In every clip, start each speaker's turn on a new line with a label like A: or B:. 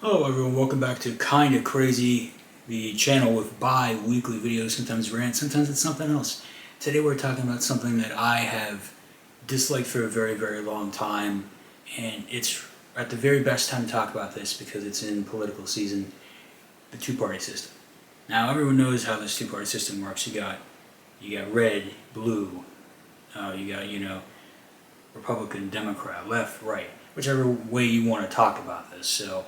A: Hello everyone, welcome back to Kinda Crazy, the channel with bi-weekly videos, sometimes rant, sometimes it's something else. Today we're talking about something that I have disliked for a very, very long time, and it's at the very best time to talk about this because it's in political season, the two-party system. Now everyone knows how this two-party system works. You got red, blue, you got, Republican, Democrat, left, right, whichever way you want to talk about this. So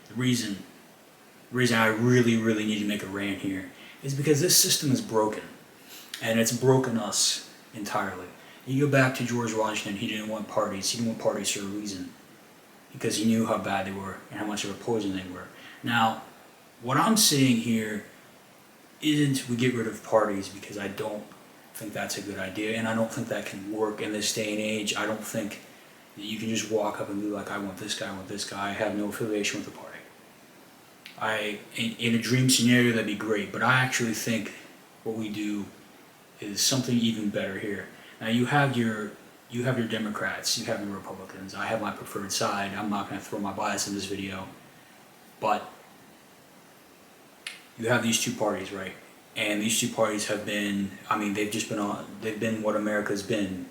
A: the reason I really need to make a rant here is because this system is broken, and it's broken us entirely. You go back to George Washington, he didn't want parties. He didn't want parties for a reason, because he knew how bad they were and how much of a poison they were. Now, what I'm saying here isn't we get rid of parties, because I don't think that's a good idea, and I don't think that can work in this day and age. I don't think that you can just walk up and be like, I want this guy, I want this guy. I have no affiliation with the party. In a dream scenario, that'd be great, but I actually think what we do is something even better here. Now you have your Democrats, you have your Republicans. I have my preferred side. I'm not going to throw my bias in this video, but you have these two parties, right? And these two parties have been, they've been what America's been,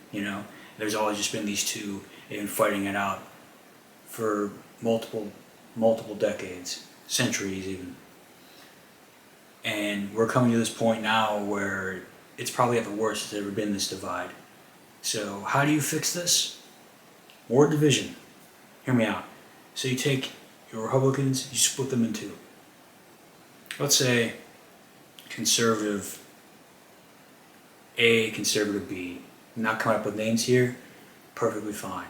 A: There's always just been these two. They've been fighting it out for multiple decades, centuries even. And we're coming to this point now where it's probably at the worst it's ever been, this divide. So how do you fix this? More division. Hear me out. So you take your Republicans, you split them in two. Let's say conservative A, conservative B. I'm not coming up with names here, perfectly fine.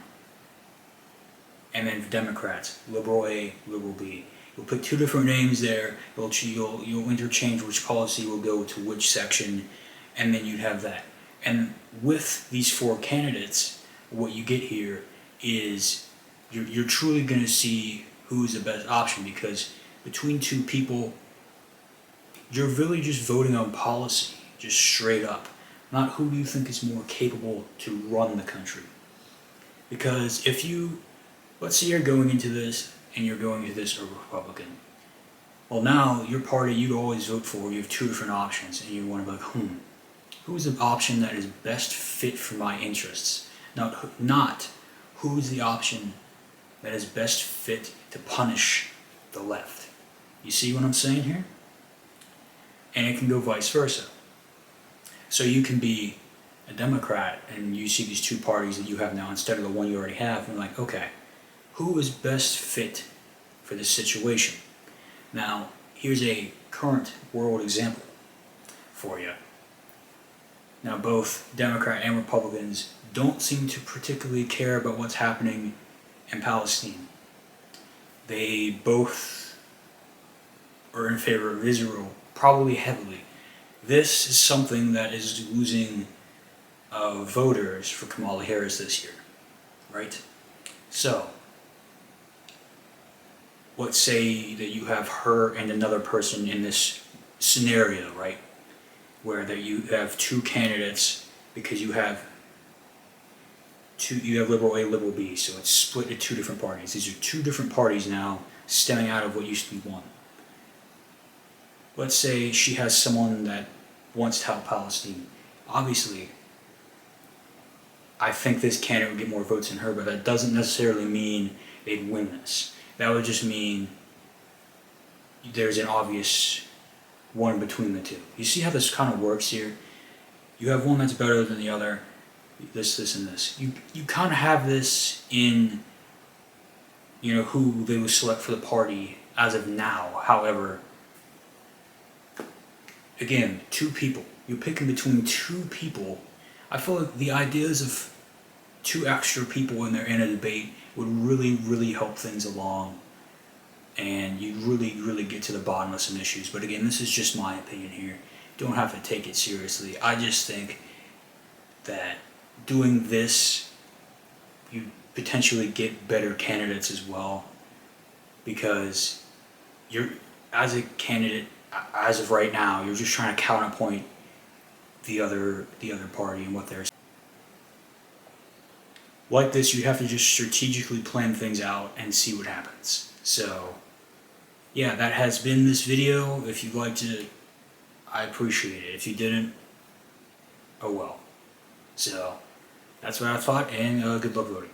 A: And then for Democrats, liberal A, liberal B. You'll put two different names there, you'll interchange which policy will go to which section, and then you'd have that. And with these four candidates, what you get here is you're truly going to see who's the best option, because between two people, you're really just voting on policy, just straight up. Not who do you think is more capable to run the country. Because let's say you're going into this and you're going into this a Republican. Well, now your party you'd always vote for, you have two different options, and you want to be like, who's the option that is best fit for my interests? Not who's the option that is best fit to punish the left. You see what I'm saying here? And it can go vice versa. So you can be a Democrat and you see these two parties that you have now instead of the one you already have, and you're like, okay, who is best fit for this situation? Now, here's a current world example for you. Now, both Democrat and Republicans don't seem to particularly care about what's happening in Palestine. They both are in favor of Israel, probably heavily. This is something that is losing voters for Kamala Harris this year, right? So, let's say that you have her and another person in this scenario, right? Where that you have two candidates, because you have liberal A, liberal B, so it's split into two different parties. These are two different parties now stemming out of what used to be one. Let's say she has someone that wants to help Palestine. Obviously, I think this candidate would get more votes than her, but that doesn't necessarily mean they'd win this. That would just mean there's an obvious one between the two. You see how this kind of works here? You have one that's better than the other, this, and this. You kind of have this in, who they would select for the party as of now. However, again, two people. You're picking between two people. I feel like the ideas of two extra people in a debate would really help things along, and you'd really get to the bottom of some issues. But again, this is just my opinion here. You don't have to take it seriously. I just think that doing this, you potentially get better candidates as well, because as a candidate, as of right now, you're just trying to counterpoint the other party and what they're saying. Like this, you have to just strategically plan things out and see what happens. So yeah, that has been this video. If you liked it, I appreciate it. If you didn't, oh well. So, that's what I thought, and good luck voting.